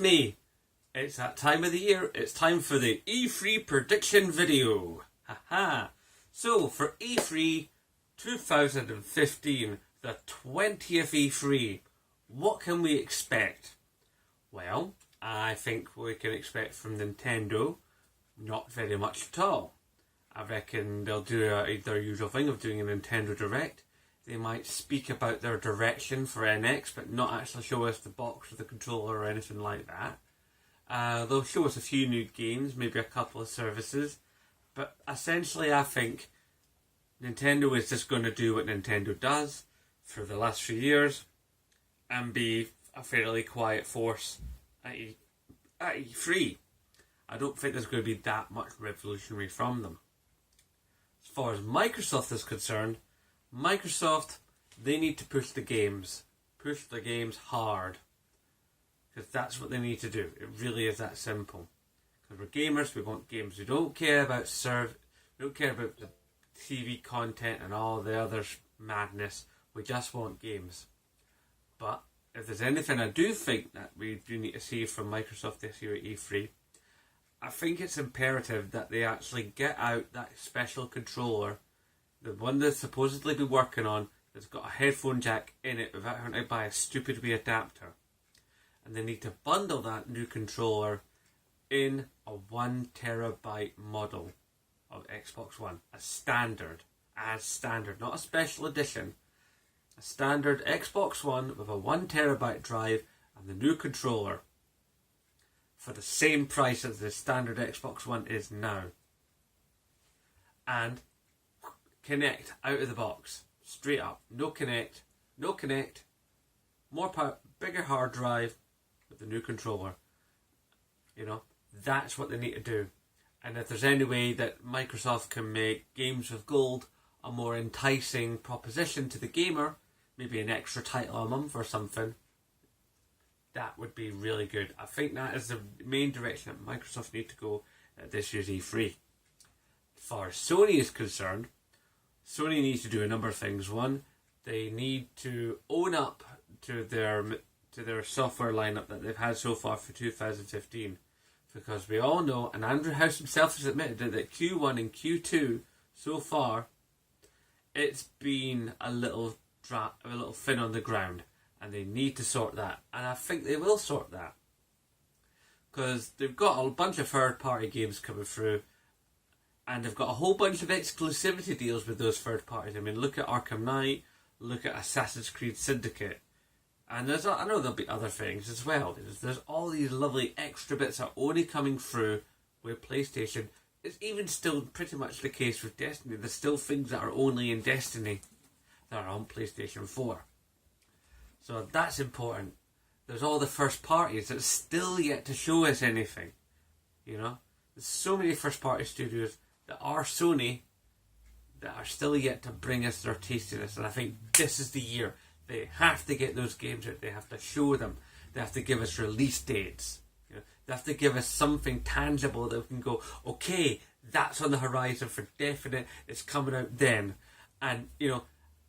me. It's that time of the year. It's time for the E3 prediction video. Haha. So for E3 2015, the 20th E3, what can we expect? Well, I think we can expect from Nintendo not very much at all. I reckon they'll do their usual thing of doing a Nintendo Direct. They might speak about their direction for NX, but not actually show us the box or the controller or anything like that. They'll show us a few new games, maybe a couple of services. But essentially, I think Nintendo is just going to do what Nintendo does for the last few years and be a fairly quiet force at E3. I don't think there's going to be that much revolutionary from them. As far as Microsoft is concerned, Microsoft, they need to push the games hard, because that's what they need to do. It really is that simple. Because we're gamers, we want games. We don't care about we don't care about the TV content and all the other madness. We just want games. But if there's anything I do think that we do need to see from Microsoft this year at E3, I think it's imperative that they actually get out that special controller, the one they've supposedly been working on, that's got a headphone jack in it without having to buy a stupid wee adapter. And they need to bundle that new controller in a 1 terabyte model of Xbox One. As standard, not a special edition. A standard Xbox One with a 1 terabyte drive and the new controller for the same price as the standard Xbox One is now. And Connect out of the box, straight up. No connect, more power, bigger hard drive with the new controller. You know, that's what they need to do. And if there's any way that Microsoft can make Games with Gold a more enticing proposition to the gamer, maybe an extra title a month or something, that would be really good. I think that is the main direction that Microsoft need to go at this year's E3. As far as Sony is concerned, Sony needs to do a number of things. One, they need to own up to their software lineup that they've had so far for 2015. Because we all know, and Andrew House himself has admitted it, that Q1 and Q2 so far, it's been a little thin on the ground. And they need to sort that. And I think they will sort that. Because they've got a bunch of third-party games coming through. And they've got a whole bunch of exclusivity deals with those third parties. I mean, look at Arkham Knight, look at Assassin's Creed Syndicate. And I know there'll be other things as well. There's all these lovely extra bits that are only coming through with PlayStation. It's even still pretty much the case with Destiny. There's still things that are only in Destiny that are on PlayStation 4. So that's important. There's all the first parties that's still yet to show us anything. You know? There's so many first party studios that are Sony that are still yet to bring us their tastiness. And I think this is the year. They have to get those games out. They have to show them. They have to give us release dates. You know? They have to give us something tangible that we can go, okay, that's on the horizon for definite. It's coming out then. And, you know,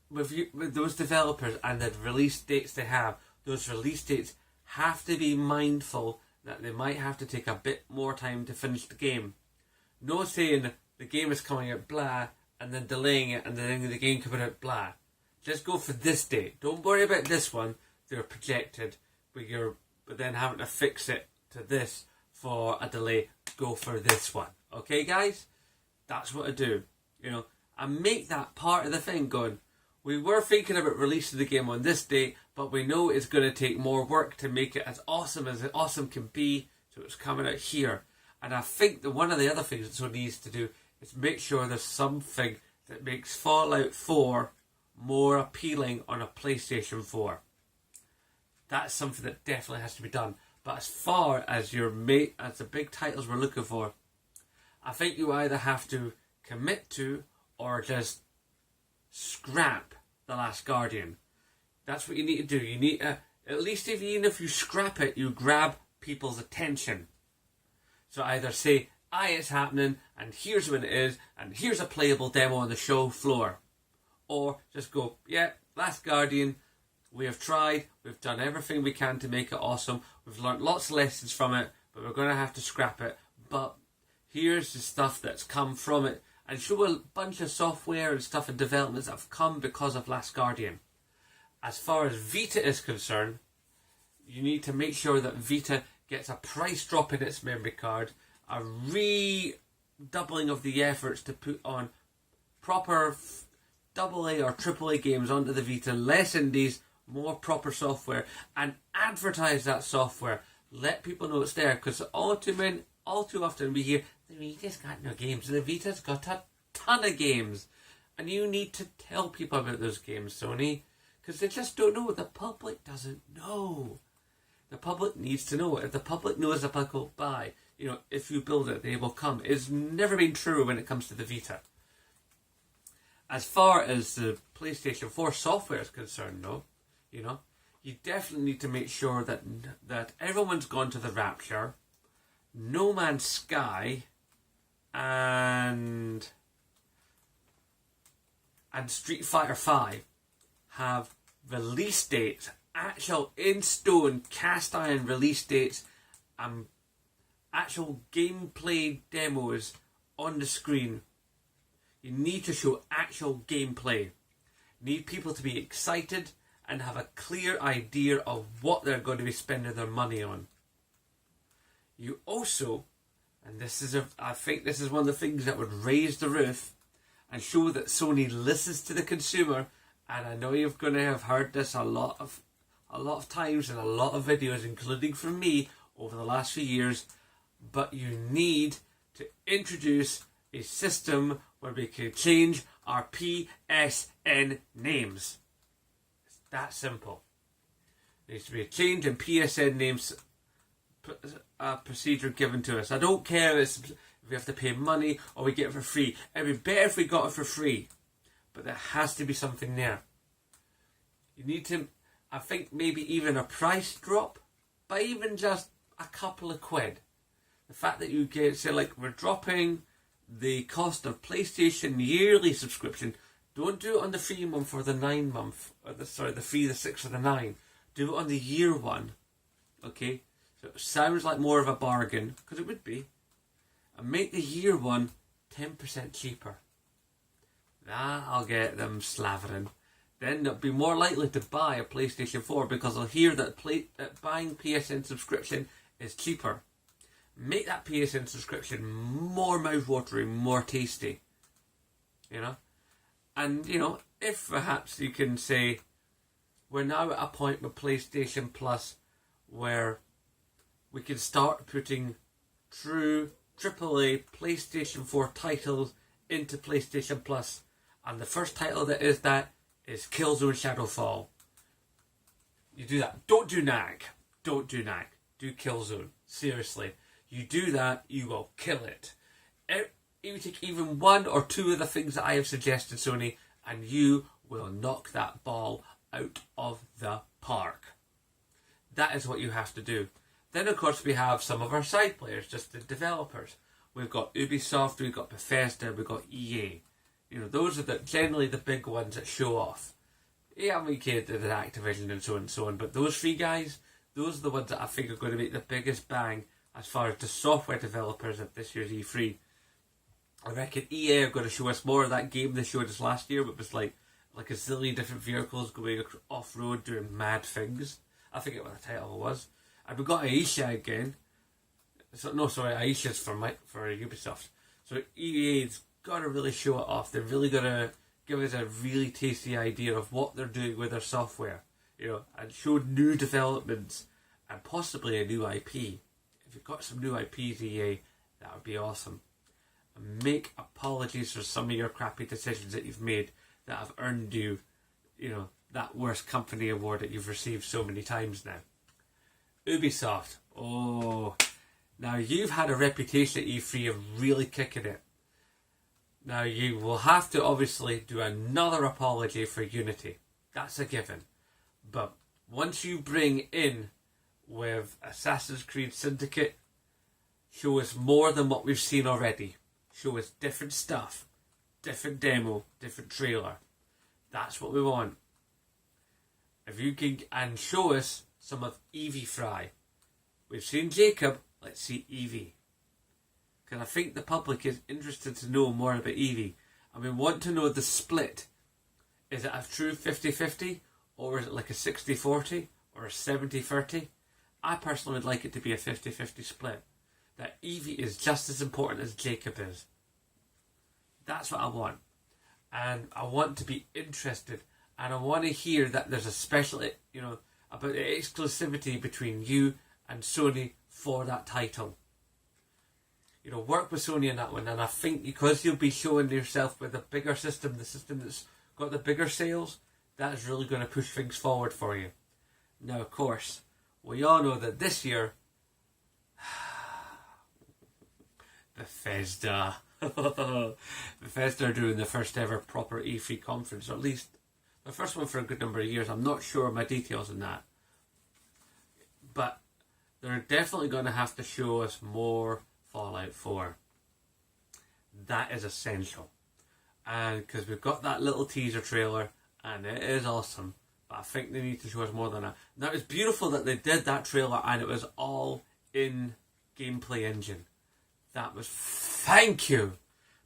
with those developers and the release dates they have, those release dates have to be mindful that they might have to take a bit more time to finish the game. No saying the game is coming out blah and then delaying it and then the game coming out blah. Just go for this date. Don't worry about this one. They're projected, but then having to fix it to this for a delay. Go for this one. Okay, guys? That's what I do. You know, I make that part of the thing going, we were thinking about releasing the game on this date, but we know it's going to take more work to make it as awesome can be, so it's coming out here. And I think that one of the other things that Sony needs to do is make sure there's something that makes Fallout 4 more appealing on a PlayStation 4. That's something that definitely has to be done. But as far as as the big titles we're looking for, I think you either have to commit to or just scrap The Last Guardian. That's what you need to do. You need to, at least even if you scrap it, you grab people's attention. So either say, aye, it's happening, and here's when it is, and here's a playable demo on the show floor. Or just go, yeah, Last Guardian, We have tried, we've done everything we can to make it awesome, we've learnt lots of lessons from it, but we're going to have to scrap it. But here's the stuff that's come from it, and show a bunch of software and stuff and developments that have come because of Last Guardian. As far as Vita is concerned, you need to make sure that Vita gets a price drop in its memory card, a redoubling of the efforts to put on proper AA or AAA games onto the Vita, less indies, more proper software, and advertise that software. Let people know it's there, because all too often we hear, the Vita's got no games, the Vita's got a ton of games. And you need to tell people about those games, Sony, because they just don't know. The public doesn't know. The public needs to know. If the public knows, the public will buy. If you build it, they will come. It's never been true when it comes to the Vita. As far as the PlayStation 4 software is concerned, though, you definitely need to make sure that everyone's gone to the Rapture, No Man's Sky, and Street Fighter V have release dates, actual in-stone, cast-iron release dates, and actual gameplay demos on the screen. You need to show actual gameplay. You need people to be excited and have a clear idea of what they're going to be spending their money on. You also, and I think this is one of the things that would raise the roof and show that Sony listens to the consumer. And I know you're going to have heard this a lot of times in a lot of videos, including from me over the last few years. But you need to introduce a system where we can change our PSN names. It's that simple. There needs to be a change in PSN names procedure given to us. I don't care if we have to pay money or we get it for free. It'd be better if we got it for free. But there has to be something there. You need to, I think, maybe even a price drop, but even just a couple of quid. The fact that you get, say, like, we're dropping the cost of PlayStation yearly subscription. Don't do it on the free month or the 9 month, or the 3, the 6, or the 9. Do it on the year one. Okay? So it sounds like more of a bargain, because it would be. And make the year one 10% cheaper. That'll get them slavering. Then they'll be more likely to buy a PlayStation 4 because they'll hear that buying PSN subscription is cheaper. Make that PSN subscription more mouth-watering, more tasty. And, if perhaps you can say, we're now at a point with PlayStation Plus where we can start putting true AAA PlayStation 4 titles into PlayStation Plus. And the first title that is Killzone Shadowfall. You do that. Don't do Nag. Don't do Nag. Do Killzone. Seriously. You do that, you will kill it. You take even one or two of the things that I have suggested, Sony, and you will knock that ball out of the park. That is what you have to do. Then, of course, we have some of our side players, just the developers. We've got Ubisoft, we've got Bethesda, we've got EA. Those are generally the big ones that show off. Yeah, we get the Activision and so on, but those three guys, those are the ones that I think are going to make the biggest bang as far as the software developers at this year's E3. I reckon EA are going to show us more of that game they showed us last year, but it was like a zillion different vehicles going off-road doing mad things. I forget what the title was. And we got Aisha again. Aisha's for Ubisoft. So EA's got to really show it off. They're really going to give us a really tasty idea of what they're doing with their software, and show new developments and possibly a new IP. If you've got some new IPs, EA, that would be awesome. And make apologies for some of your crappy decisions that you've made that have earned you, that worst company award that you've received so many times now. Ubisoft. Oh, now you've had a reputation at E3 of really kicking it. Now you will have to obviously do another apology for Unity. That's a given. But once you bring in with Assassin's Creed Syndicate, show us more than what we've seen already. Show us different stuff, different demo, different trailer. That's what we want. If you can and show us some of Eevee Fry. We've seen Jacob, let's see Eevee. Because I think the public is interested to know more about Eevee. And we want to know the split. Is it a true 50-50? Or is it like a 60-40? Or a 70-30? I personally would like it to be a 50-50 split. That Eevee is just as important as Jacob is. That's what I want. And I want to be interested. And I want to hear that there's a special, about the exclusivity between you and Sony for that title. Work with Sony on that one. And I think because you'll be showing yourself with a bigger system, the system that's got the bigger sales, that's really going to push things forward for you. Now, of course, we all know that this year, Bethesda are doing the first ever proper E3 conference, or at least the first one for a good number of years. I'm not sure of my details on that. But they're definitely going to have to show us more Fallout 4. That is essential. And because we've got that little teaser trailer, and it is awesome. But I think they need to show us more than that. Now, it's beautiful that they did that trailer and it was all in Gameplay Engine. That was thank you.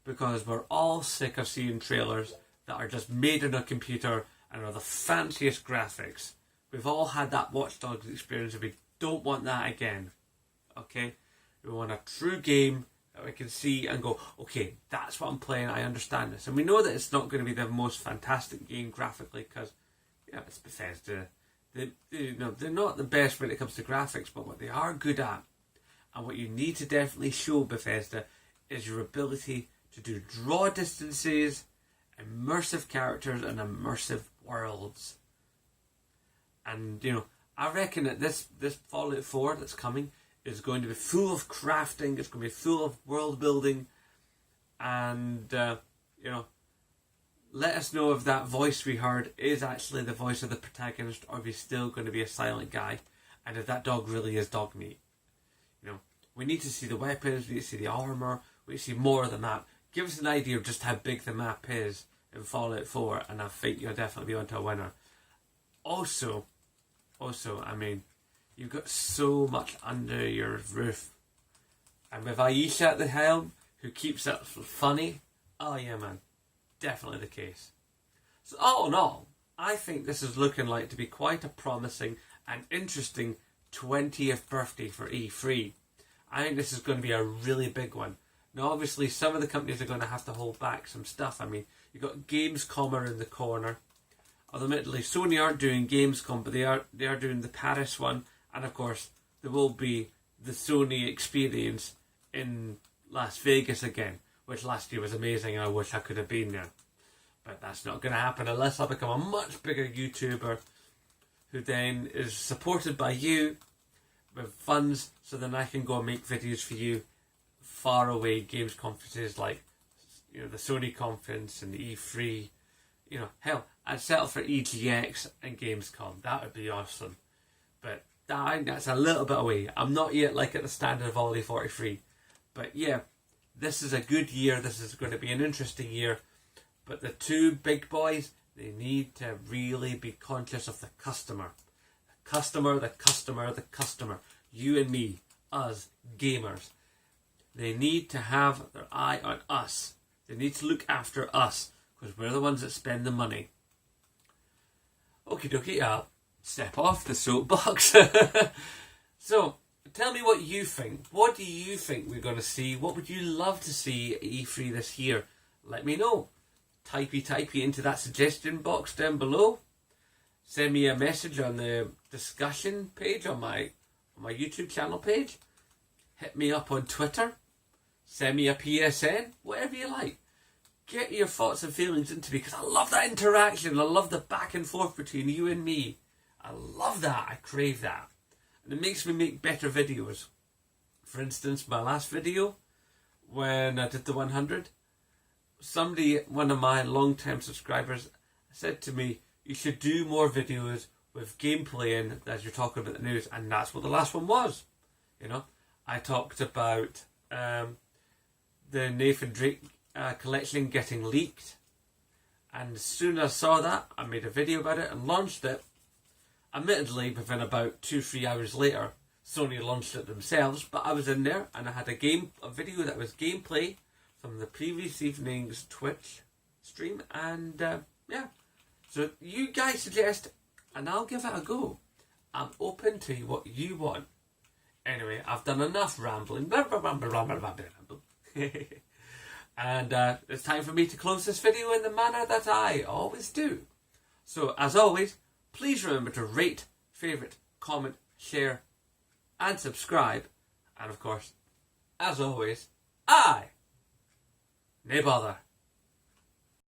Because we're all sick of seeing trailers that are just made on a computer and are the fanciest graphics. We've all had that Watch Dogs experience and we don't want that again. Okay? We want a true game that we can see and go, okay, that's what I'm playing, I understand this. And we know that it's not going to be the most fantastic game graphically because, it's Bethesda. They're not the best when it comes to graphics, but what they are good at, and what you need to definitely show Bethesda, is your ability to do draw distances, immersive characters, and immersive worlds. And, I reckon that this Fallout 4 that's coming is going to be full of crafting, it's going to be full of world building, and, let us know if that voice we heard is actually the voice of the protagonist, or if he's still going to be a silent guy, and if that dog really is dog meat. We need to see the weapons, we need to see the armour, we need to see more than that. Give us an idea of just how big the map is in Fallout 4, and I think you'll definitely be onto a winner. Also, you've got so much under your roof. And with Aisha at the helm, who keeps it funny, oh yeah man, definitely the case. So all in all, I think this is looking like to be quite a promising and interesting 20th birthday for E3. I think this is going to be a really big one. Now obviously some of the companies are going to have to hold back some stuff. You've got Gamescom in the corner. Admittedly, Sony aren't doing Gamescom, but they are doing the Paris one. And of course, there will be the Sony experience in Las Vegas again, which last year was amazing and I wish I could have been there. But that's not going to happen unless I become a much bigger YouTuber who then is supported by you with funds so then I can go and make videos for you far away games conferences like the Sony conference and the E3. Hell, I'd settle for EGX and Gamescom. That would be awesome. But I think that's a little bit away. I'm not yet like at the standard of Ollie 43. But yeah, this is a good year. This is going to be an interesting year. But the two big boys, they need to really be conscious of the customer. The customer, the customer, the customer. You and me, us, gamers. They need to have their eye on us. They need to look after us because we're the ones that spend the money. Okie dokie, step off the soapbox. So, tell me what you think. What do you think we're going to see? What would you love to see at E3 this year? Let me know. Typey into that suggestion box down below. Send me a message on the discussion page on my YouTube channel page. Hit me up on Twitter. Send me a PSN. Whatever you like. Get your thoughts and feelings into me because I love that interaction. I love the back and forth between you and me. I love that. I crave that. And it makes me make better videos. For instance, my last video, when I did the 100, one of my long-time subscribers said to me, you should do more videos with gameplay in as you're talking about the news. And that's what the last one was. I talked about the Nathan Drake collection getting leaked. And as soon as I saw that, I made a video about it and launched it. Admittedly, within about 2-3 hours later, Sony launched it themselves, but I was in there and I had a video that was gameplay from the previous evening's Twitch stream, and yeah. So you guys suggest, and I'll give it a go. I'm open to what you want. Anyway, I've done enough rambling. Blah, blah, blah, blah, blah, blah, blah, blah. And it's time for me to close this video in the manner that I always do. So, as always, please remember to rate, favourite, comment, share, and subscribe. And of course, as always, nae bother.